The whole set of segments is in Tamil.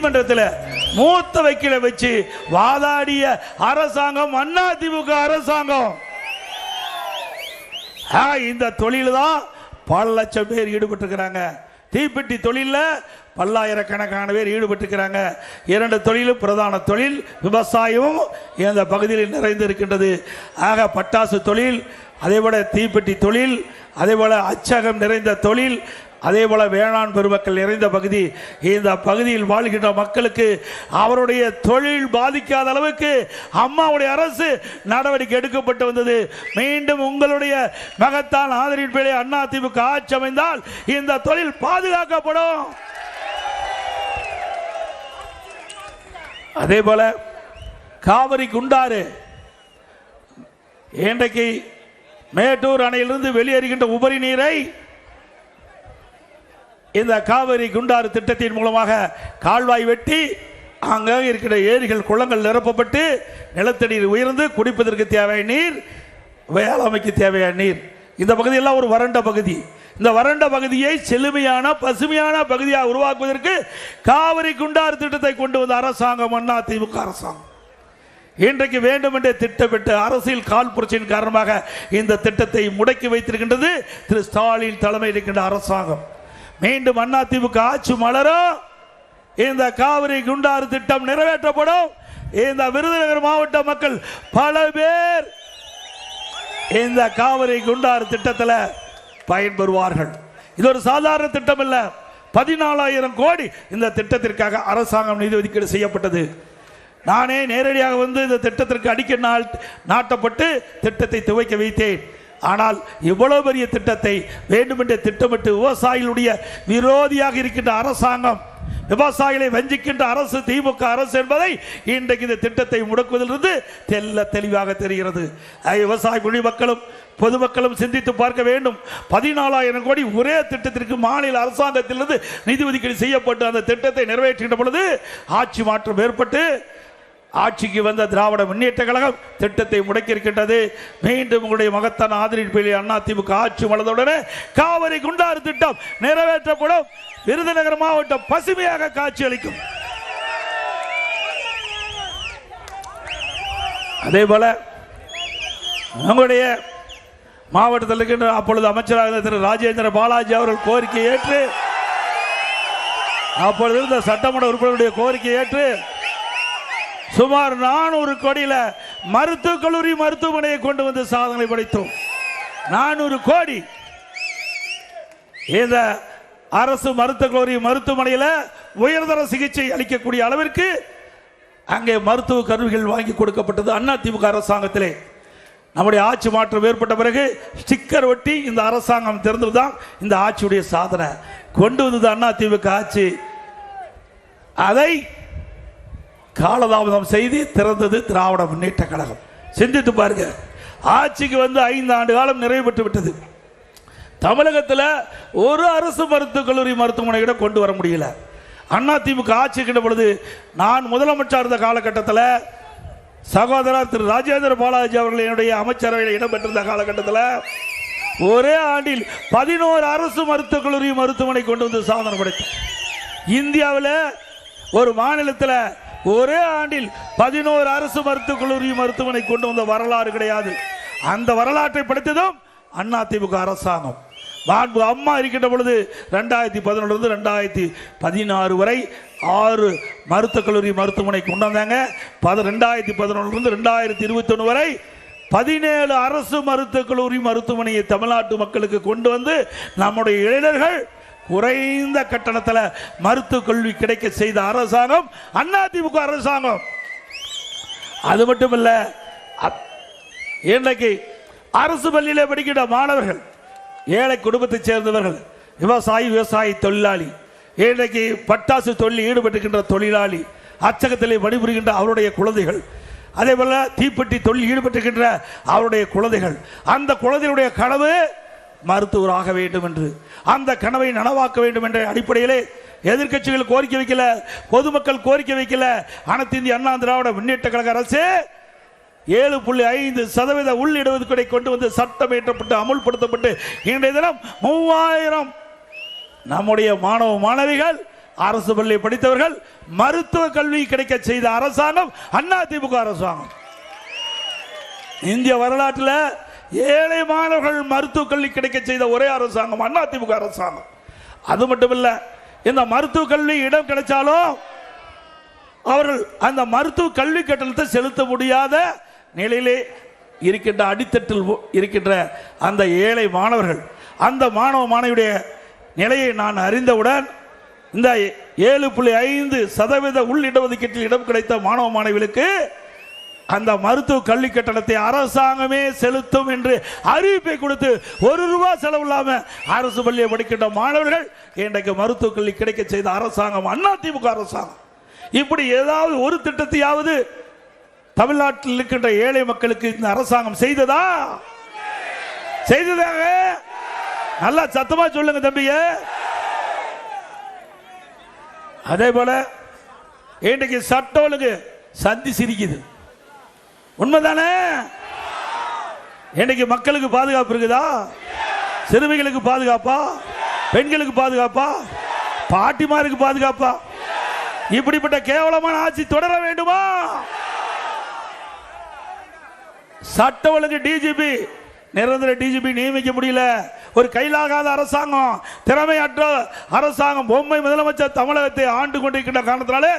நீதிமன்றத்தில் மூத்த வக்கீலை வச்சு வாதாடிய அரசாங்கம் அதிமுக அரசாங்கம். இந்த தொழில் தான் பல லட்சம் பேர் ஈடுபட்டிருக்கிறாங்க. தீப்பெட்டி தொழிலில் பல்லாயிரக்கணக்கான பேர் ஈடுபட்டிருக்கிறாங்க. 2 தொழிலும் பிரதான தொழில், விவசாயமும் இந்த பகுதியில் நிறைந்து இருக்கின்றது. ஆக பட்டாசு தொழில், அதேபோல தீப்பெட்டி தொழில், அதேபோல அச்சகம் நிறைந்த தொழில், அதேபோல வேளாண் பெருமக்கள் நிறைந்த பகுதி. இந்த பகுதியில் வாழ்கின்ற மக்களுக்கு அவருடைய தொழில் பாதிக்காத அளவுக்கு அம்மாவுடைய அரசு நடவடிக்கை எடுக்கப்பட்டு வந்தது. மீண்டும் உங்களுடைய மகத்தான் ஆதரவின் பேரில் அதிமுக ஆட்சி அமைந்தால் இந்த தொழில் பாதுகாக்கப்படும். அதேபோல காவிரி குண்டாறு, இன்றைக்கு மேட்டூர் அணையிலிருந்து வெளியேறுகின்ற உபரி நீரை இந்த காவிரி குண்டாறு திட்டத்தின் மூலமாக கால்வாய் வெட்டி அங்கே இருக்கிற ஏரிகள் குளங்கள் நிரப்பப்பட்டு நிலத்தடி உயர்ந்து குடிப்பதற்கு தேவையான நீர், வேளாண்மைக்கு தேவையான நீர். இந்த பகுதியெல்லாம் ஒரு வறண்ட பகுதி. இந்த வறண்ட பகுதியை செழுமையான பசுமையான பகுதியாக உருவாக்குவதற்கு காவிரி குண்டாறு திட்டத்தை கொண்டு வந்த அரசாங்கம் அதிமுக அரசாங்கம். இன்றைக்கு வேண்டுமென்றே திட்டமிட்டு அரசியல் கால் புரட்சியின் காரணமாக இந்த திட்டத்தை முடக்கி வைத்திருக்கின்றது திரு ஸ்டாலின் தலைமையில் இருக்கின்ற அரசாங்கம். மீண்டும் அதிமுக ஆட்சி மலரும், இந்த காவிரி குண்டாறு திட்டம் நிறைவேற்றப்படும். இந்த விருதுநகர் மாவட்ட மக்கள் பல பேர் இந்த காவிரி குண்டாறு திட்டத்தில் பயன்பெறுவார்கள். இது ஒரு சாதாரண திட்டம் இல்ல. 14,000 கோடி இந்த திட்டத்திற்காக அரசாங்கம் நிதி ஒதுக்கீடு செய்யப்பட்டது. நானே நேரடியாக வந்து இந்த திட்டத்திற்கு அடிக்கல் நாட்டப்பட்டு திட்டத்தை துவக்கி வைத்தேன். ஆனால் இவ்வளவு பெரிய திட்டத்தை வேண்டுமென்றே திட்டமிட்டு விவசாயிகளுடைய விரோதியாக இருக்கின்ற அரசாங்கம், விவசாயிகளை வஞ்சிக்கின்ற அரசு திமுக அரசு என்பதை இன்றைக்கு இந்த திட்டத்தை முடக்குவதிலிருந்து தெளிவாக தெரிகிறது. விவசாய குடிமக்களும் பொதுமக்களும் சிந்தித்து பார்க்க வேண்டும். 14,000 கோடி ஒரே திட்டத்திற்கு மாநில அரசாங்கத்திலிருந்து நிதி ஒதுக்கீடு செய்யப்பட்டு அந்த திட்டத்தை நிறைவேற்றுகின்ற பொழுது ஆட்சி மாற்றம் ஏற்பட்டு ஆட்சிக்கு வந்த திராவிட முன்னேற்ற கழகம் திட்டத்தை முடக்கி இருக்கின்றது. மீண்டும் உங்களுடைய மகத்தான ஆதரவின் பேரில் அதிமுக ஆட்சி வளர்ந்தவுடனே காவிரி குண்டாறு திட்டம் நிறைவேற்றப்படும். விருதுநகர் மாவட்டம் பசுமையாக காட்சியளிக்கும். அதே போல நம்முடைய மாவட்டத்தில் இருக்கின்ற அப்பொழுது அமைச்சராக திரு ராஜேந்திர பாலாஜி அவர்கள் கோரிக்கை ஏற்று, அப்பொழுது இருந்த சட்டமன்ற உறுப்பினருடைய கோரிக்கை ஏற்று சுமார் 400 கோடியில மருத்துவக் கல்லூரி மருத்துவமனையை கொண்டு வந்து சாதனை படைத்தோம். 400 கோடி இந்த அரசு மருத்துவக் கல்லூரி மருத்துவமனையில் உயர்தர சிகிச்சை அளிக்கக்கூடிய அளவிற்கு அங்கே மருத்துவ கருவிகள் வாங்கி கொடுக்கப்பட்டது அதிமுக அரசாங்கத்திலே. நம்முடைய ஆட்சி மாற்றம் ஏற்பட்ட பிறகு ஸ்டிக்கர் ஒட்டி இந்த அரசாங்கம் திறந்ததுதான் இந்த ஆட்சியுடைய சாதனை. கொண்டு வந்தது அதிமுக ஆட்சி. அதை காலதாமதம் செய்து திறந்தது திராவிட முன்னேற்ற கழகம். சிந்தித்து பாருங்க, ஆட்சிக்கு வந்து 5 ஆண்டு காலம் நிறைவு பெற்று விட்டது. தமிழகத்தில் ஒரு அரசு மருத்துவக் கல்லூரி மருத்துவமனை கூட கொண்டு வர முடியல. அதிமுக ஆட்சி இருக்கின்ற பொழுது நான் முதலமைச்சர் இருந்த காலகட்டத்தில் சகோதரர் திரு ராஜேந்திர பாலாஜி அவர்கள் என்னுடைய அமைச்சரவையில் இடம்பெற்றிருந்த காலகட்டத்தில் ஒரே ஆண்டில் 11 அரசு மருத்துவக் கல்லூரி மருத்துவமனை கொண்டு வந்து சாதனை படைத்தோம். இந்தியாவில் ஒரு மாநிலத்தில் ஒரே ஆண்டில் 11 அரசு மருத்துவக் கல்லூரி மருத்துவமனை கொண்டு வந்த வரலாறு கிடையாது. அந்த வரலாற்றை படைத்ததும் அதிமுக அரசாங்கம். அம்மா இருக்கின்ற பொழுது 2011 2016 வரை 6 மருத்துவக் கல்லூரி மருத்துவமனை கொண்டு வந்தாங்க. 2011 2021 வரை 17 அரசு மருத்துவக் கல்லூரி மருத்துவமனையை தமிழ்நாட்டு மக்களுக்கு கொண்டு வந்து நம்முடைய இளைஞர்கள் குறைந்த கட்டணத்தில் மருத்துவ கல்வி கிடைக்க செய்த அரசாங்கம் அதிமுக அரசாங்கம். அது மட்டுமல்ல, இன்றைக்கு அரசு பள்ளியிலே படிக்கின்ற மாணவர்கள், ஏழை குடும்பத்தைச் சேர்ந்தவர்கள், விவசாயி தொழிலாளி, இன்றைக்கு பட்டாசு தொழில் ஈடுபட்டுகின்ற தொழிலாளி, அச்சகத்திலே பணிபுரிகின்ற அவருடைய குழந்தைகள், அதே போல தீப்பெட்டி தொழில் ஈடுபட்டுகின்ற அவருடைய குழந்தைகள், அந்த குழந்தையுடைய கனவு மருத்துவராக வேண்டும் என்று, அந்த கனவை நனவாக்க வேண்டும் என்ற அடிப்படையிலே எதிர்க்கட்சிகள் கோரிக்கை வைக்கல, பொதுமக்கள் கோரிக்கை வைக்கல. அனைத்து இந்திய அண்ணா திராவிட முன்னேற்ற கழக அரசு 7.5% உள் இடஒதுக்கீடை கொண்டு வந்து சட்டம் இயற்றப்பட்டு அமுல்படுத்தப்பட்டு இன்றைய தினம் 3000 நம்முடைய மாணவ மாணவிகள் அரசு பள்ளி படித்தவர்கள் மருத்துவ கல்வி கிடைக்க செய்த அரசாங்கம் அதிமுக அரசாங்கம். இந்திய வரலாற்றில் ஏழை மாணவர்கள் மருத்துவ கல்வி கிடைக்க செய்த ஒரே அரசாங்கம் அதிமுக அரசாங்கம். அது மட்டுமில்ல, இந்த மருத்துவ கல்வி இடம் கிடைச்சாலும் அவர்கள் அந்த மருத்துவ கல்வி கட்டணத்தை செலுத்த முடியாத நிலையிலே இருக்கின்ற அடித்தட்டில் இருக்கின்ற அந்த ஏழை மாணவர்கள், அந்த மாணவ மாணவியுடைய நிலையை நான் அறிந்தவுடன் இந்த 7.5% உள் இடஒதுக்கீட்டில் இடம் கிடைத்த மாணவ மாணவிகளுக்கு அந்த மருத்துவ கல்வி கட்டணத்தை அரசாங்கமே செலுத்தும் என்று அறிவிப்பை கொடுத்து ₹1 செலவு இல்லாமல் அரசு பள்ளியை படிக்கின்ற மாணவர்கள் இன்றைக்கு மருத்துவ கல்வி கிடைக்க செய்த அரசாங்கம் அதிமுக அரசாங்கம். இப்படி ஏதாவது ஒரு திட்டத்தையாவது தமிழ்நாட்டில் இருக்கின்ற ஏழை மக்களுக்கு இந்த அரசாங்கம் செய்ததா? செய்ததாக? நல்லா சத்தமா சொல்லுங்க தம்பிய. அதே போல இன்றைக்கு சட்ட ஒழுங்கு சந்தி சிரிக்குது, உண்மைதானே? இன்னைக்கு மக்களுக்கு பாதுகாப்பு இருக்குதா? சிறுமிகளுக்கு பாதுகாப்பா? பெண்களுக்கு பாதுகாப்பா? பாட்டிமாருக்கு பாதுகாப்பா? இப்படிப்பட்ட கேவலமான ஆட்சி தொடர வேண்டுமா? சட்ட ஒழுங்கு டிஜிபி, நிரந்தர டிஜிபி நியமிக்க முடியல. ஒரு கையிலாகாத அரசாங்கம், திறமையற்ற அரசாங்கம், பொம்மை முதலமைச்சர் தமிழகத்தை ஆண்டு கொண்டிருக்கின்ற காரணத்தினாலே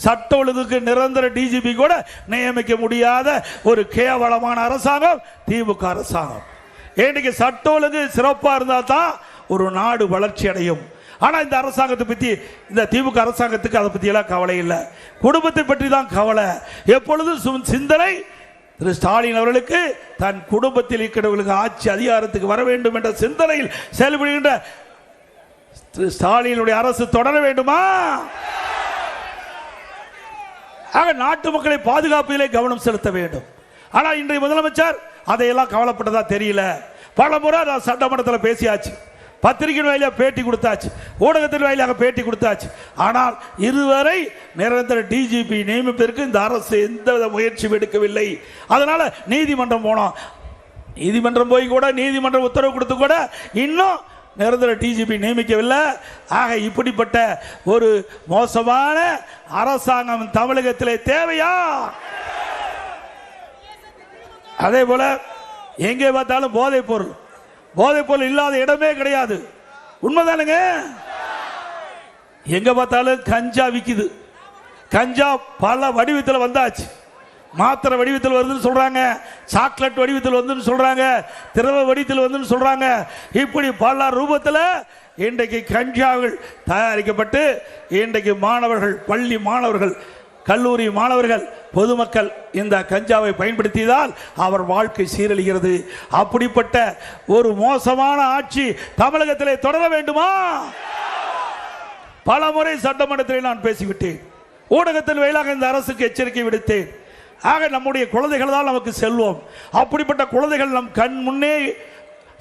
சட்ட ஒழுங்குக்கு நிரந்தர டிஜிபி கூட நியமிக்க முடியாத ஒரு கேவலமான அரசாங்கம் திமுக அரசாங்கம். இன்னைக்கு சட்ட ஒழுங்கு சிறப்பாக இருந்தால் தான் ஒரு நாடு வளர்ச்சி அடையும். ஆனால் இந்த அரசாங்கத்தை பற்றி, இந்த திமுக அரசாங்கத்துக்கு அதை பற்றி எல்லாம் கவலை இல்லை. குடும்பத்தை பற்றி தான் கவலை. எப்பொழுதும் சிந்தனை திரு ஸ்டாலின் அவர்களுக்கு தன் குடும்பத்தில் இருக்கிறவர்களுக்கு ஆட்சி அதிகாரத்துக்கு வர வேண்டும் என்ற சிந்தனையில் செயல்படுகின்ற திரு ஸ்டாலினுடைய அரசு தொடர வேண்டுமா? ஆக நாட்டு மக்களை பாதுகாப்பதிலே கவனம் செலுத்த வேண்டும். ஆனால் இன்றைய முதலமைச்சர் அதையெல்லாம் கவலைப்பட்டதா தெரியல. பல முறை நான் சட்டமன்றத்தில் பேசியாச்சு, பத்திரிகை வாயிலாக பேட்டி கொடுத்தாச்சு, ஊடகத்தின் வாயிலாக பேட்டி கொடுத்தாச்சு. ஆனால் இதுவரை நிரந்தர டிஜிபி நியமிப்பதற்கு இந்த அரசு எந்த முயற்சியும் எடுக்கவில்லை. அதனால நீதிமன்றம் போனோம். நீதிமன்றம் போய் கூட நீதிமன்றம் உத்தரவு கொடுத்து கூட இன்னும் நிரந்தர டிஜிபி நியமிக்கவில்லை. ஆக இப்படிப்பட்ட ஒரு மோசமான அரசாங்கம் தமிழகத்திலே தேவையா? அதே போல எங்கே பார்த்தாலும் போதைப் பொருள், போதைப் பொருள் இல்லாத இடமே கிடையாது, உண்மைதானுங்க? எங்க பார்த்தாலும் கஞ்சா விக்குது. கஞ்சா பல வடிவத்தில் வந்தாச்சு. மாத்திரை வடிவத்தில் வருதுன்னு சொல்றாங்க, சாக்லேட் வடிவத்தில் வந்துன்னு சொல்றாங்க, திரவ வடிவத்தில் வந்துன்னு சொல்றாங்க. இப்படி பல ரூபத்தில் இன்றைக்கு கஞ்சாவில் தயாரிக்கப்பட்டு இன்றைக்கு மாணவர்கள், பள்ளி மாணவர்கள், கல்லூரி மாணவர்கள், பொதுமக்கள் இந்த கஞ்சாவை பயன்படுத்தியதால் அவர் வாழ்க்கை சீரழிகிறது. அப்படிப்பட்ட ஒரு மோசமான ஆட்சி தமிழகத்திலே தொடர வேண்டுமா? பல முறை சட்டமன்றத்தில் நான் பேசிவிட்டேன், ஊடகத்தின் வாயிலாக இந்த அரசுக்கு எச்சரிக்கை விடுத்தேன். ஆக நம்முடைய குழந்தைகள் தான் நமக்கு செல்வம். அப்படிப்பட்ட குழந்தைகள் நம் கண் முன்னே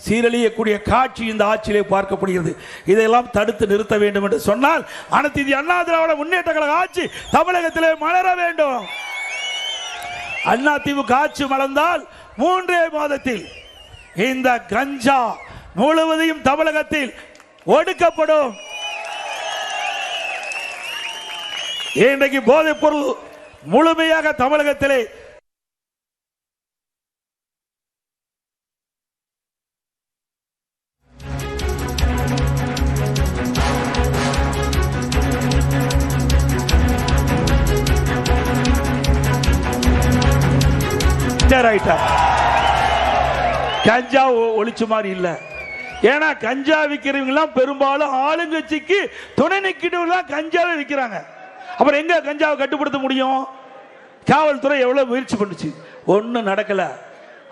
சீரழியக்கூடிய காட்சி இந்த ஆட்சியிலே பார்க்கப்படுகிறது. இதையெல்லாம் தடுத்து நிறுத்த வேண்டும் என்று சொன்னால் அனைத்து இந்திய அண்ணா திராவிட முன்னேற்ற கழக ஆட்சி தமிழகத்திலே மலர வேண்டும். அண்ணா திமுக ஆட்சி மலர்ந்தால் 3 மாதத்தில் இந்த கஞ்சா முழுவதையும் தமிழகத்தில் ஒடுக்கப்படும். இன்றைக்கு போதைப் பொருள் முழுமையாக தமிழகத்திலே கஞ்சா ஒழிச்ச மாதிரி இல்ல. ஏன்னா கஞ்சா விற்கிறவங்க பெரும்பாலும் ஆளுங்கட்சிக்கு துணை நிற்கிறவங்க கஞ்சாவை விற்கிறாங்க. அப்புறம் எங்க கஞ்சாவை கட்டுப்படுத்த முடியும்? காவல்துறை எவ்வளவு முயற்சி பண்ணுச்சு, ஒன்னும் நடக்கல.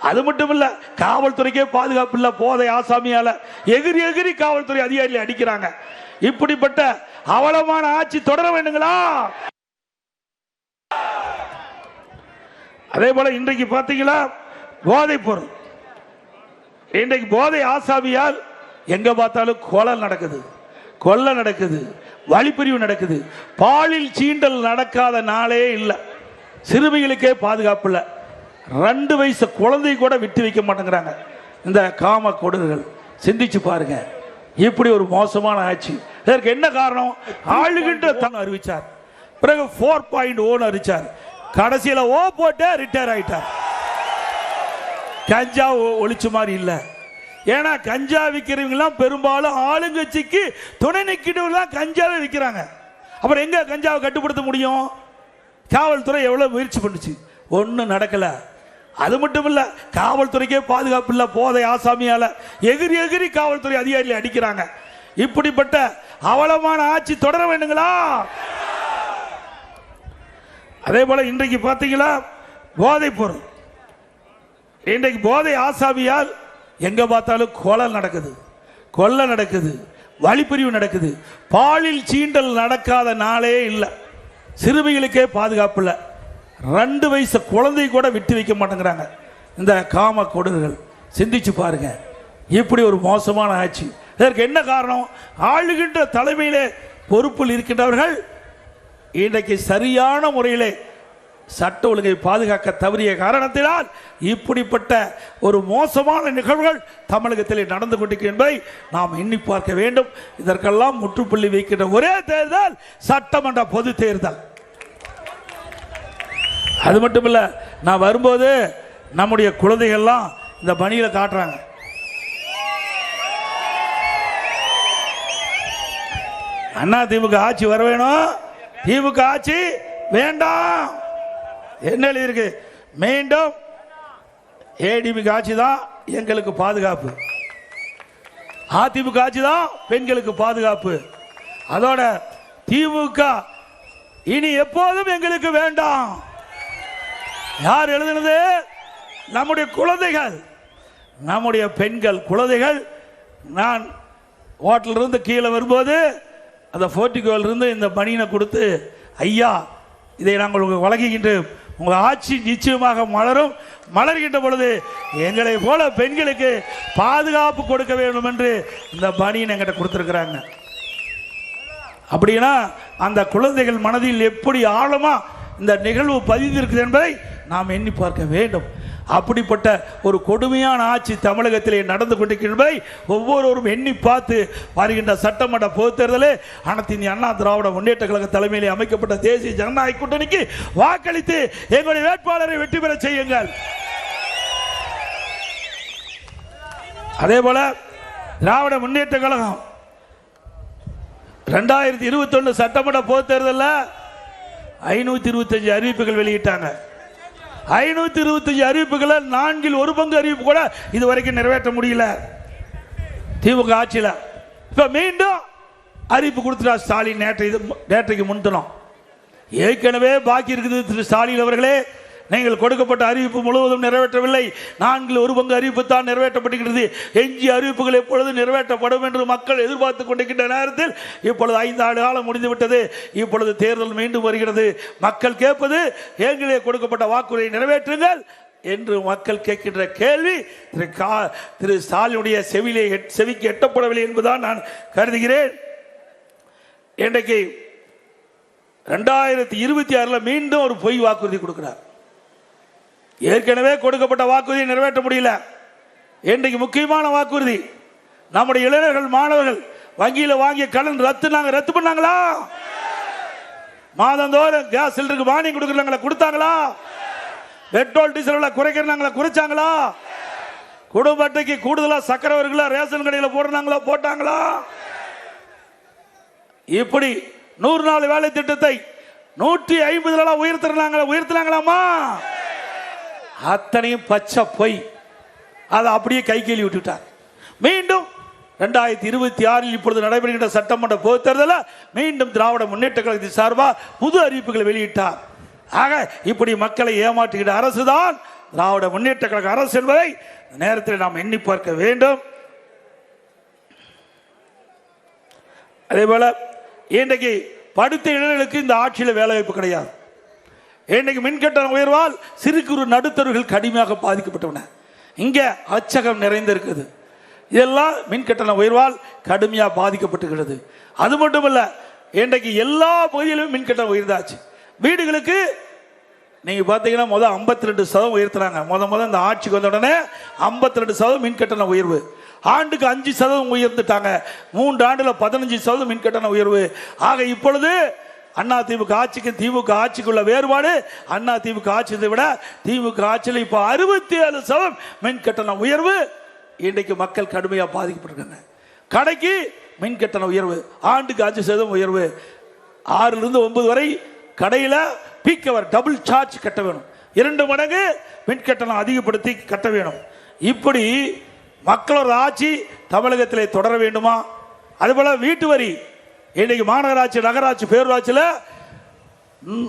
அது மட்டும் இல்ல, காவல்துறைக்கே பாதுகாப்பு இல்ல. போதை ஆசாமியால எகிரி எகிரி காவல்துறை அதிகாரிகளை அடிக்கிறாங்க. இப்படிப்பட்ட அவலமான ஆட்சி தொடர வேண்டுங்களா? அதே போல இன்றைக்கு பாத்தீங்களா போதை பொருள், இன்றைக்கு போதை ஆசாமியால் எங்க பார்த்தாலும் கொலை நடக்குது, கொலை நடக்குது, வழிப்பறிவு நடக்குது. பாலில் சீண்டல் நடக்காத நாளே இல்லை. சிறுமிகளுக்கே பாதுகாப்பு இல்லை. 2 வயசு குழந்தை கூட விட்டு வைக்க மாட்டேங்கிறாங்க இந்த காம கொடுர்கள். சிந்திச்சு பாருங்க, இப்படி ஒரு மோசமான ஆட்சி. இதற்கு என்ன காரணம்? ஆளுகின்ற தான் அறிவிச்சார், பிறகு 4.0 அறிவிச்சார், கடைசியில் ஓ போட்டு ரிட்டையர் ஆயிட்டார். கஞ்சா ஒழிச்சு மாதிரி இல்ல. ஏன்னா கஞ்சா விற்கிறவங்கலாம் பெரும்பாலும் ஆளுங்கட்சிக்கு துணை நிற்கிறவங்களாம் கஞ்சாவை விற்கிறாங்க. அப்புறம் எங்க கஞ்சாவை கட்டுப்படுத்த முடியும்? காவல்துறை எவ்வளவு முயற்சி பண்ணுச்சு, ஒன்றும் நடக்கல. அது மட்டும் இல்ல, காவல்துறைக்கே பாதுகாப்பு இல்ல. போதை ஆசாமியால எகிரி எகிரி காவல்துறை அதிகாரிகளை அடிக்கிறாங்க. இப்படிப்பட்ட அவலமான ஆட்சி தொடர வேண்டுங்களா? அதே போல இன்றைக்கு பார்த்தீங்களா போதைப் பொருள், இன்றைக்கு போதை ஆசாமியால் எங்க பார்த்தாலும் கொலை நடக்குது, கொள்ளை நடக்குது, வழிப்பிரிவு நடக்குது. பாலில் சீண்டல் நடக்காத நாளே இல்லை. சிறுமிகளுக்கே பாதுகாப்பு இல்லை. 2 வயசு குழந்தை கூட விட்டு வைக்க மாட்டேங்கிறாங்க இந்த காம கொடுர்கள். சிந்திச்சு பாருங்க, இப்படி ஒரு மோசமான ஆட்சி. இதற்கு என்ன காரணம்? ஆளுகின்ற தலைமையிலே பொறுப்பில் இருக்கின்றவர்கள் இன்றைக்கு சரியான முறையிலே சட்ட ஒழுங்கை பாதுகாக்க தவறிய காரணத்தினால் இப்படிப்பட்ட ஒரு மோசமான நிகழ்வுகள் தமிழகத்திலே நடந்து கொண்டிருக்கிறது என்பதை நாம் எண்ணி பார்க்க வேண்டும். இதற்கெல்லாம் முற்றுப்புள்ளி வைக்கின்ற ஒரே தேர்தல் சட்டமன்ற பொது தேர்தல். அது மட்டுமில்ல, நான் வரும்போது நம்முடைய குழந்தைகள்லாம் இந்த பணியில காட்டுறாங்க. அண்ணா திமுக ஆட்சி வர வேணும், திமுக ஆட்சி வேண்டாம். என்ன எழுதியிருக்கு? மீண்டும் ஏடிஎம்கே ஆட்சி தான் எங்களுக்கு பாதுகாப்பு, அதிமுக ஆட்சி தான் பெண்களுக்கு பாதுகாப்பு. அதோட திமுக இனி எப்போதும் எங்களுக்கு வேண்டாம். யார் எழுதுனது? நம்முடைய குழந்தைகள், நம்முடைய பெண்கள் குழந்தைகள். நான் ஹோட்டலில் இருந்து கீழே வரும்போது அந்த போர்ட்டிகோவில் இருந்து இந்த பனியனை கொடுத்து, ஐயா இதை நாங்கள் உங்களுக்கு வழங்குகின்றோம், உங்கள் ஆட்சி நிச்சயமாக மலரும், மலர்கின்ற பொழுது எங்களை போல பெண்களுக்கு பாதுகாப்பு கொடுக்க வேண்டும் என்று இந்த பனியன் எங்கிட்ட கொடுத்துருக்குறாங்க. அப்படின்னா அந்த குழந்தைகள் மனதில் எப்படி ஆழமா இந்த நிகழ்வு பதிந்திருக்குது என்பதை நாம் எண்ணி பார்க்க வேண்டும். அப்படிப்பட்ட ஒரு கொடுமையான ஆட்சி தமிழகத்திலே நடந்து கொண்டிருக்கிறதை ஒவ்வொருவரும் எண்ணி பார்த்து வருகின்ற சட்டமன்ற பொதுத் தேர்தலே அனைத்து இந்திய அண்ணா திராவிட முன்னேற்ற கழக தலைமையிலே அமைக்கப்பட்ட தேசிய ஜனநாயக கூட்டணிக்கு வாக்களித்து எங்களுடைய வேட்பாளரை வெற்றி பெற செய்யுங்கள். அதே போல திராவிட முன்னேற்ற கழகம் 2021 சட்டமன்ற பொதுத் தேர்தலில் 525 அறிவிப்புகள் வெளியிட்டாங்க. 525 அறிவிப்புகளை 1/4 அறிவிப்பு கூட இதுவரைக்கும் நிறைவேற்ற முடியல திமுக ஆட்சியில். இப்ப மீண்டும் அறிவிப்பு கொடுத்துட்டா ஸ்டாலின். நேற்றைக்கு முன்தினம் ஏற்கனவே பாக்கி இருக்குது. திரு ஸ்டாலின் அவர்களே, நீங்கள் கொடுக்கப்பட்ட அறிவிப்பு முழுவதும் நிறைவேற்றவில்லை. 1/4 அறிவிப்பு தான் நிறைவேற்றப்பட்டிருக்கிறது. எஞ்சிய அறிவிப்புகள் எப்பொழுது நிறைவேற்றப்படும் என்று மக்கள் எதிர்பார்த்து கொண்டிருக்கின்ற நேரத்தில் இப்பொழுது 5 ஆண்டு காலம் முடிந்துவிட்டது. இப்பொழுது தேர்தல் மீண்டும் வருகிறது. மக்கள் கேட்பது, ஏற்கனவே கொடுக்கப்பட்ட வாக்குறுதியை நிறைவேற்றுங்கள் என்று மக்கள் கேட்கின்ற கேள்வி திரு ஸ்டாலினுடைய செவிக்கு எட்டப்படவில்லை என்பதுதான் நான் கருதுகிறேன். இன்றைக்கு 2026 மீண்டும் ஒரு பொய் வாக்குறுதி கொடுக்கிறார். ஏற்கனவே கொடுக்கப்பட்ட வாக்குறுதியை நிறைவேற்ற முடியல. இன்றைக்கு முக்கியமான வாக்குறுதி, நம்முடைய இளைஞர்கள் மாணவர்கள் வங்கியில் வாங்கிய கடன் ரத்து பண்ணாங்களா? மாதந்தோறும் கேஸ் சிலிண்டருக்கு மானியம் கொடுக்கறாங்களா? கொடுத்தாங்களா? பெட்ரோல் டீசல் குறைக்கிறாங்களா? குறைச்சாங்களா? குடும்ப அட்டைக்கு கூடுதலா சக்கரை வருங்களா? ரேஷன் கடையில் போடுறாங்களா? போட்டாங்களா? இப்படி 100 நாள் வேலை திட்டத்தை 150 உயர்த்தினாங்களாமா? அத்தனையும் பச்சை பொய். அதை அப்படியே கை கேள்வி விட்டுட்டார். மீண்டும் 2026 இப்பொழுது நடைபெறுகின்ற சட்டமன்ற பொதுத் தேர்தலில் மீண்டும் திராவிட முன்னேற்ற கழகத்தின் சார்பாக புது அறிவிப்புகளை வெளியிட்டார். ஆக இப்படி மக்களை ஏமாற்றுகிற அரசுதான் திராவிட முன்னேற்ற கழக அரசு என்பதை நேரத்தில் நாம் எண்ணி பார்க்க வேண்டும். அதே போல இன்றைக்கு படித்த இளைஞர்களுக்கு இந்த ஆட்சியில் வேலை வாய்ப்பு கிடையாது. இன்றைக்கு மின்கட்டண உயர்வால் சிறு குறு நடுத்தரவுகள் கடுமையாக பாதிக்கப்பட்டன. இங்கே அச்சகம் நிறைந்திருக்குது. இதெல்லாம் மின்கட்டண உயர்வால் கடுமையாக பாதிக்கப்பட்டுகிறது. அது மட்டுமல்ல, இன்றைக்கு எல்லா பகுதியிலும் மின்கட்டணம் உயர்ந்தாச்சு. வீடுகளுக்கு நீங்க பார்த்தீங்கன்னா 52% உயர்த்தினாங்க. இந்த ஆட்சிக்கு வந்த உடனே 52% மின்கட்டண உயர்வு. ஆண்டுக்கு 5% உயர்ந்துட்டாங்க. 3 ஆண்டுல 15% மின் கட்டண உயர்வு. ஆக இப்பொழுது அண்ணா திமுக ஆட்சிக்கு திமுக ஆட்சிக்குள்ள வேறுபாடு, அண்ணா திமுக ஆட்சியை விட திமுக ஆட்சியில் இப்போ 67% மின் கட்டண உயர்வு. இன்றைக்கு மக்கள் கடுமையாக பாதிக்கப்பட்டிருக்காங்க. கடைக்கு மின் கட்டண உயர்வு, ஆண்டுக்கு 5% உயர்வு. 6லிருந்து 9 வரை கடையில் பீக் அவர் டபுள் சார்ஜ் கட்ட வேணும். 2 மடங்கு மின் கட்டணம் அதிகப்படுத்தி கட்ட வேணும். இப்படி மக்களோட ஆட்சி தமிழகத்தில் தொடர வேண்டுமா? அதுபோல வீட்டு வரி இன்னைக்கு மாநகராட்சி, நகராட்சி, பேரூராட்சியில்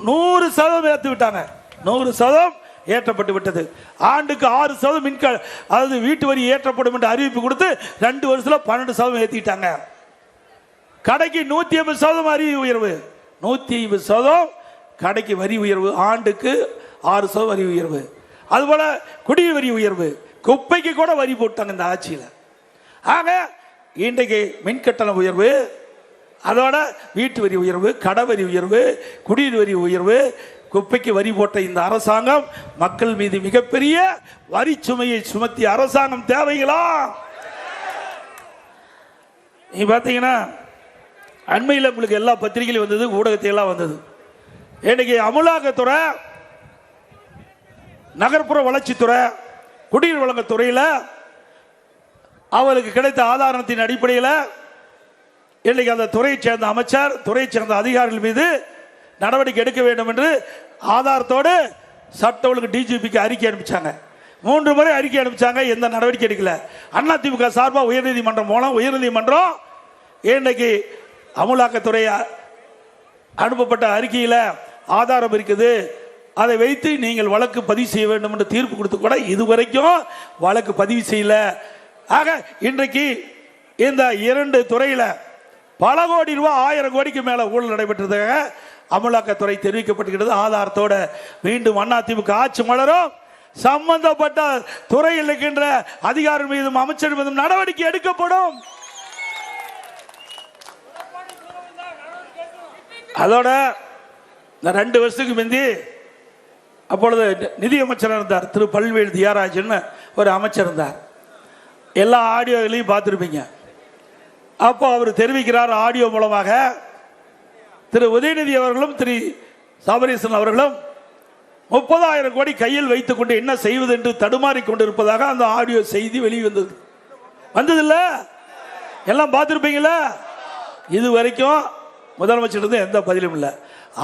100% ஏற்றி விட்டாங்க. 100% ஏற்றப்பட்டு விட்டது. ஆண்டுக்கு 6% மின்கட்டணம், அதாவது வீட்டு வரி ஏற்றப்படும் என்று அறிவிப்பு கொடுத்து 2 வருஷத்துல 12% ஏற்றிட்டாங்க. கடைக்கு 150% வரி உயர்வு, 150% கடைக்கு வரி உயர்வு, ஆண்டுக்கு 6% வரி உயர்வு. அதுபோல குடிநீர் வரி உயர்வு, குப்பைக்கு கூட வரி போட்டாங்க இந்த ஆட்சியில். ஆக இன்றைக்கு மின்கட்டண உயர்வு, அதோட வீட்டு வரி உயர்வு, கடை வரி உயர்வு, குடிநீர் வரி உயர்வு, குப்பைக்கு வரி போட்ட இந்த அரசாங்கம் மக்கள் மீது மிகப்பெரிய வரி சுமையை சுமத்திய அரசாங்கம் தேவைகளா? நீ பார்த்தீங்கன்னா அண்மையில் உங்களுக்கு எல்லா பத்திரிகையிலும் வந்தது, ஊடகத்தையெல்லாம் வந்தது. இன்னைக்கு அமலாக்கத்துறை, நகர்ப்புற வளர்ச்சித்துறை, குடிநீர் வழங்கத்துறையில் அவருக்கு கிடைத்த ஆதாரத்தின் அடிப்படையில் இன்னைக்கு அந்த துறையை சேர்ந்த அமைச்சர், துறையை சேர்ந்த அதிகாரிகள் மீது நடவடிக்கை எடுக்க வேண்டும் என்று ஆதாரத்தோடு சட்ட ஒழுங்கு டிஜிபிக்கு அறிக்கை அனுப்பிச்சாங்க. 3 முறை அறிக்கை அனுப்பிச்சாங்க, எந்த நடவடிக்கை எடுக்கல. அதிமுக சார்பாக உயர்நீதிமன்றம் மூலம் உயர்நீதிமன்றம் இன்னைக்கு அமலாக்கத்துறை அனுப்பப்பட்ட அறிக்கையில் ஆதாரம் இருக்குது, அதை வைத்து நீங்கள் வழக்கு பதிவு செய்ய வேண்டும் என்று தீர்ப்பு கொடுத்து கூட இதுவரைக்கும் வழக்கு பதிவு செய்யல. ஆக இன்றைக்கு இந்த 2 துறையில் பல கோடி ரூபாய், 1000 கோடிக்கு மேல ஊழல் நடைபெற்றதாக அமலாக்கத்துறை தெரிவிக்கப்பட்டிருக்கிறது. ஆதாரத்தோட மீண்டும் அதிமுக ஆட்சி மலரும், சம்பந்தப்பட்ட துறையில் இருக்கின்ற அதிகாரி மீதும் அமைச்சர் மீதும் நடவடிக்கை எடுக்கப்படும். அதோட 2 வருஷத்துக்கு முந்தி அப்பொழுது நிதியமைச்சராக இருந்தார் திரு பல்வேல் தியாகராஜன் ஒரு அமைச்சர் இருந்தார். எல்லா ஆடியோகளையும் பார்த்துருப்பீங்க. அப்போ அவர் தெரிவிக்கிறார் ஆடியோ மூலமாக, திரு உதயநிதி அவர்களும் திரு சபரீசன் அவர்களும் 30,000 கோடி கையில் வைத்துக் கொண்டு என்ன செய்வது என்று தடுமாறி கொண்டிருப்பதாக அந்த ஆடியோ செய்தி வெளிவந்தது. வந்ததில்ல? எல்லாம் பார்த்துருப்பீங்களா? இது வரைக்கும் முதலமைச்சர் எந்த பதிலும் இல்லை.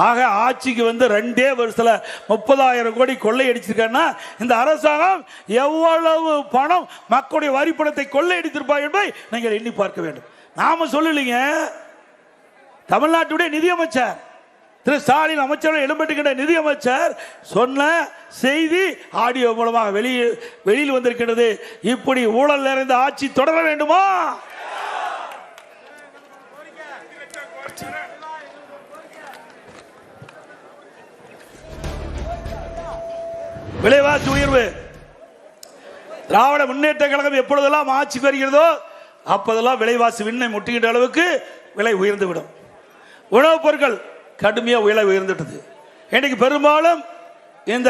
ஆக ஆட்சிக்கு வந்து 2 வருஷத்துல 30,000 கோடி கொள்ளையடிச்சிருக்கா இந்த அரசாங்கம் எவ்வளவு பணம் மக்களுடைய வரி பணத்தை கொள்ளையடித்திருப்பா என்பதை நீங்கள் எண்ணி பார்க்க வேண்டும். நாம சொல்லலைங்க, தமிழ்நாட்டுடைய நிதியமைச்சர் திரு ஸ்டாலின் அமைச்சர் இடம்பெற்றுகின்ற நிதியமைச்சர் சொன்ன செய்தி ஆடியோ மூலமாக வெளியில் வந்திருக்கிறது. இப்படி ஊழல் நிறைந்த ஆட்சி தொடர வேண்டுமா? விலைவாசி உயர்வு, திராவிட முன்னேற்ற கழகம் எப்பொழுதெல்லாம் ஆட்சிக்கு வருகிறதோ அப்போதெல்லாம் விலைவாசி விண்ணை முட்டுகின்ற அளவுக்கு விலை உயர்ந்து விடும். உணவுப் பொருட்கள் கடுமையாக விலை உயர்ந்துட்டது. இன்னைக்கு பெரும்பாலும் இந்த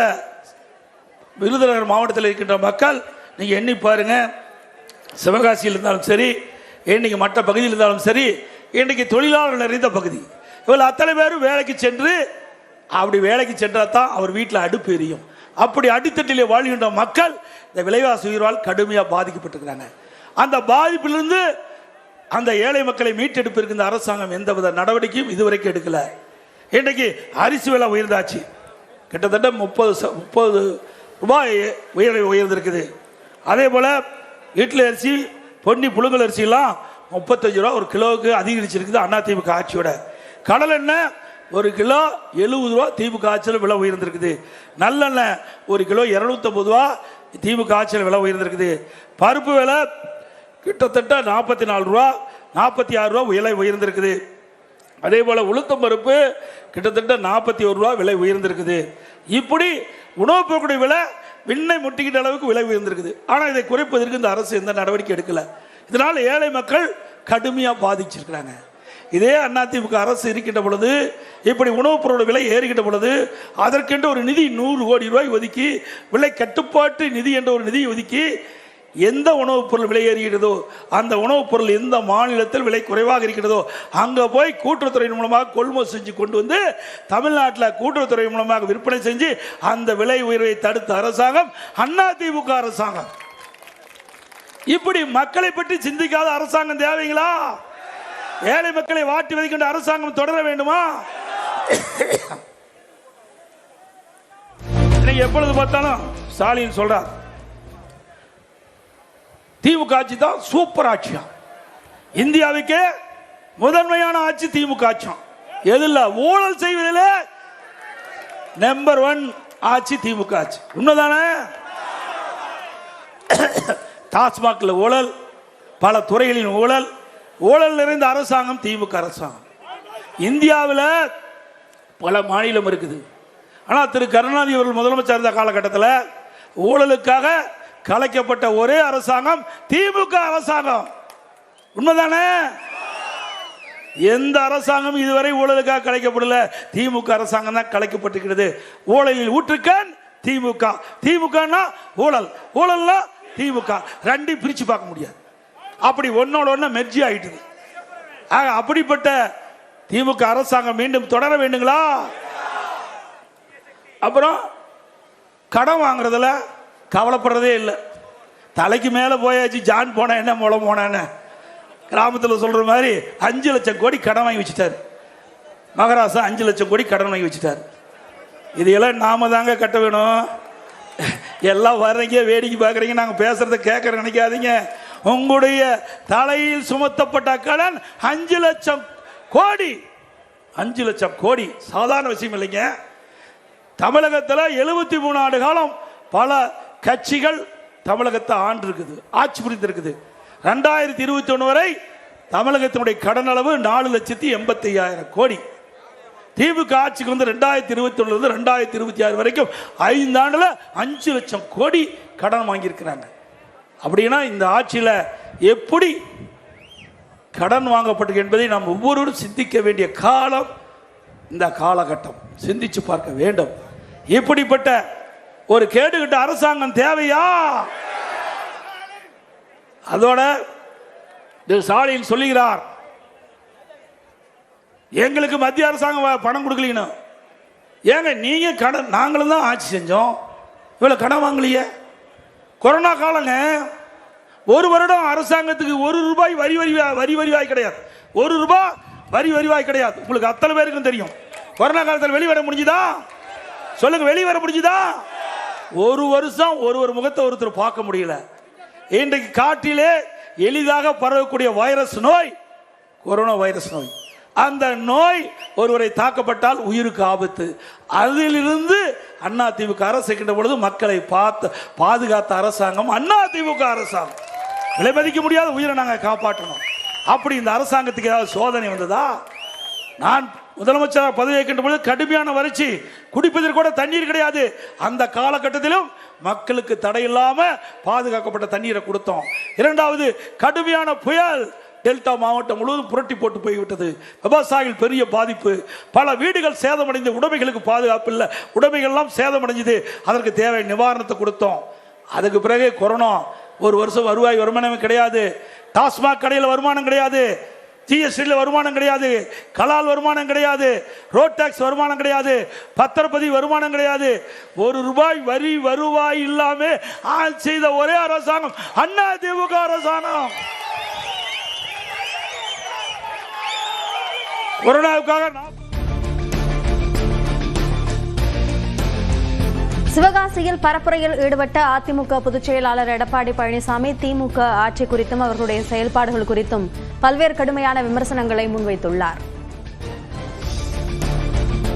விருதுநகர் மாவட்டத்தில் இருக்கின்ற மக்கள் நீங்க எண்ணி பாருங்க, சிவகாசியில் இருந்தாலும் சரி, இன்னைக்கு மற்ற பகுதியில் இருந்தாலும் சரி, இன்னைக்கு தொழிலாளர்கள் நிறைந்த பகுதி. இவள் அத்தனை பேரும் வேலைக்கு சென்று, அப்படி வேலைக்கு சென்றால் தான் அவர் வீட்டில் அடுப்பு எரியும். அப்படி அடித்தட்டிலே வாழ்கின்ற மக்கள் இந்த விலைவாசி உயர்வால் கடுமையாக பாதிக்கப்பட்டிருக்கிறாங்க. அந்த பாதிப்பிலிருந்து அந்த ஏழை மக்களை மீட்டெடுப்பிற்கு இந்த அரசாங்கம் எந்தவித நடவடிக்கையும் இதுவரைக்கும் எடுக்கல. இன்றைக்கு அரிசி விலை உயர்ந்தாச்சு, கிட்டத்தட்ட 30 ரூபாய் உயர்ந்திருக்குது. அதே போல இட்லி அரிசி, பொன்னி புழுங்கல் அரிசிலாம் 35 ரூபா ஒரு கிலோவுக்கு அதிகரிச்சிருக்குது அதிமுக ஆட்சியோட. கடல் எண்ணெய் 1 கிலோ 70 ரூபா திமுக ஆட்சியில் விலை உயர்ந்திருக்குது. நல்லெண்ணெய் 1 கிலோ 250 ரூபா திமுக ஆட்சியில் விலை உயர்ந்திருக்குது. பருப்பு விலை கிட்டத்தட்ட 44 ரூபா 46 ரூபா விலை உயர்ந்திருக்குது. அதே போல உளுத்தம் பருப்பு கிட்டத்தட்ட 41 ரூபா விலை உயர்ந்திருக்குது. இப்படி உணவுப் பொருட்களுடைய விலை விண்ணை முட்டிக்கிட்ட அளவுக்கு விலை உயர்ந்திருக்குது. ஆனால் இதை குறைப்பதற்கு இந்த அரசு எந்த நடவடிக்கை எடுக்கல. இதனால் ஏழை மக்கள் கடுமையாக பாதிச்சிருக்கிறாங்க. இதே அதிமுக அரசு இருக்கின்ற பொழுது, இப்படி உணவுப் பொருள் விலை ஏறுகின்ற பொழுது அதற்கென்று ஒரு நிதி 100 கோடி ரூபாய் ஒதுக்கி, விலை கட்டுப்பாட்டு நிதி என்ற ஒரு நிதியை ஒதுக்கி எந்த உணவுப் பொருள் விலை ஏறுகிறதோ அந்த உணவுப் பொருள் எந்த மாநிலத்தில் விலை குறைவாக இருக்கிறதோ அங்கே போய் கூட்டுறவுத்துறையின் மூலமாக கொள்முதல் செஞ்சு கொண்டு வந்து தமிழ்நாட்டில் கூட்டுறவுத்துறை மூலமாக விற்பனை செஞ்சு அந்த விலை உயர்வை தடுத்த அரசாங்கம் அதிமுக அரசாங்கம். இப்படி மக்களை பற்றி சிந்திக்காத அரசாங்கம் தேவைங்களா? ஏழை மக்களை வாட்டி வதைக்கின்ற அரசாங்கம் தொடர வேண்டுமா? எப்பொழுது பார்த்தாலும் ஸ்டாலின் சொல்றார் திமுக ஆட்சி தான் சூப்பர் ஆட்சியா, இந்தியாவுக்கே முதன்மையான ஆட்சி திமுக ஆட்சி. எதில் ஊழல் செய்வதில் நம்பர் 1 ஆட்சி திமுக ஆட்சி. உண்மைதானே? டாஸ்மாக்ல ஊழல், பல துறைகளின் ஊழல், ஊழல் நிறைந்த அரசாங்கம் திமுக அரசாங்கம். இந்தியாவில் பல மாநிலம் இருக்குது. ஆனால் திரு கருணாநிதி அவர்கள் முதலமைச்சர் இருந்த காலகட்டத்தில் ஊழலுக்காக கலைக்கப்பட்ட ஒரே அரசாங்கம் திமுக அரசாங்கம். உண்மைதானே? எந்த அரசாங்கம் இதுவரை ஊழலுக்காக கலைக்கப்படல, திமுக அரசாங்கம் தான் கலைக்கப்பட்டிருக்கிறது. ஊழலில் ஊற்றுக்கண் திமுக, திமுகனா ஊழல், ஊழல்னா திமுக, ரெண்டையும் பிரிச்சு பார்க்க முடியாது. அப்படி ஒன்னோட ஒண்ணு மெர்ஜி ஆயிட்டு. அப்படிப்பட்ட திமுக அரசாங்கம் மீண்டும் தொடர வேண்டுங்களா? அப்புறம் கடன் வாங்குறதுல கவலைப்படுறதே இல்லை. தலைக்கு மேலே போயாச்சு, ஜான் போன என்ன மூலம் போன கிராமத்தில் சொல்ற மாதிரி 5 லட்சம் கோடி கடன் வாங்கி வச்சுட்டாரு. மகாராஷ்டிரா 5 லட்சம் கோடி கடன் வாங்கி வச்சுட்டாரு. இதையெல்லாம் நாம தாங்க கட்ட வேணும். எல்லாம் வர்றீங்க, வேடிக்கை பார்க்குறீங்க, நாங்கள் பேசுறத கேட்கற நினைக்காதீங்க. உங்களுடைய தலையில் சுமத்தப்பட்ட கடன் 5 லட்சம் கோடி. 5 லட்சம் கோடி சாதாரண விஷயம் இல்லைங்க. தமிழகத்தில் 73 ஆண்டு காலம் பல கட்சிகள் தமிழகத்தை ஆண்டு இருக்குது, ஆட்சி புரிந்திருக்குது. 2021 வரை தமிழகத்தினுடைய கடன் அளவு 4,85,000 கோடி. திமுக ஆட்சிக்கு வந்து 2021 2026 வரைக்கும் 5 ஆண்டுல 5 லட்சம் கோடி கடன் வாங்கியிருக்கிறாங்க. அப்படின்னா இந்த ஆட்சியில் எப்படி கடன் வாங்கப்பட்டது என்பதை நாம் ஒவ்வொருவரும் சிந்திக்க வேண்டிய காலம் இந்த காலகட்டம். சிந்திச்சு பார்க்க வேண்டும். இப்படிப்பட்ட ஒரு கேடுகட்ட அரசாங்கம் தேவையா? அதோட ஸ்டாலின் சொல்லுகிறார், எங்களுக்கு மத்திய அரசாங்கம் பணம் கொடுக்கலீங்க. ஏங்க நீங்க கடன், நாங்களும் தான் ஆட்சி செஞ்சோம், இவ்வளவு கடன் வாங்கலையே. கொரோனா காலங்க, 1 வருடம் அரசாங்கத்துக்கு 1 ரூபாய் வரி வருவாய் கிடையாது. 1 ரூபாய் வரி வருவாய் கிடையாது. உங்களுக்கு அத்தனை பேருக்கும் தெரியும். கொரோனா காலத்தில் வெளிவர முடிஞ்சுதா? சொல்லுங்க, வெளிவர முடிஞ்சுதா? 1 வருஷம் ஒரு முகத்தை ஒருத்தர் பார்க்க முடியல. இன்றைக்கு காட்டிலே எளிதாக பரவக்கூடிய வைரஸ் நோய் கொரோனா வைரஸ் நோய். அந்த நோய் ஒருவரை தாக்கப்பட்டால் உயிருக்கு ஆபத்து. அதிலிருந்து அதிமுக அரசு பொழுது மக்களை பாதுகாத்த அரசாங்கம் அதிமுக அரசாங்கம். விலை மதிக்க முடியாத உயிரை நாங்கள் காப்பாற்றணும். அப்படி இந்த அரசாங்கத்துக்கு ஏதாவது சோதனை வந்ததா? நான் முதலமைச்சர் பதவி ஏற்கின்ற பொழுது கடுமையான வறட்சி, குடிப்பதற்கு கூட தண்ணீர் கிடையாது. அந்த காலகட்டத்திலும் மக்களுக்கு தடையில்லாம பாதுகாக்கப்பட்ட தண்ணீரை கொடுத்தோம். 2வது கடுமையான புயல் டெல்டா மாவட்டம் முழுவதும் புரட்டி போட்டு போய்விட்டது. விவசாயிகள் பெரிய பாதிப்பு, பல வீடுகள் சேதமடைந்து உடைமைகளுக்கு பாதுகாப்பு இல்லை, உடைமைகள்லாம் சேதமடைஞ்சது. அதற்கு தேவை நிவாரணத்தை கொடுத்தோம். அதுக்கு பிறகு கொரோனா 1 வருஷம் வருமானம் கிடையாது. டாஸ்மாக் கடையில் வருமானம் கிடையாது, ஜிஎஸ்டியில் வருமானம் கிடையாது, கலால் வருமானம் கிடையாது, ரோட் டாக்ஸ் வருமானம் கிடையாது, பத்திரப்பதிவு வருமானம் கிடையாது. 1 ரூபாய் வரி வருவாய் இல்லாம ஆட்சி செய்த ஒரே அரசாங்கம் அதிமுக அரசாங்கம். கொரோனாவுக்காக சிவகாசியில் பரப்புரையில் ஈடுபட்ட அதிமுக பொதுச் செயலாளர் எடப்பாடி பழனிசாமி திமுக ஆட்சி குறித்தும் அவர்களுடைய செயல்பாடுகள் குறித்தும் பல்வேறு கடுமையான விமர்சனங்களை முன்வைத்துள்ளார்.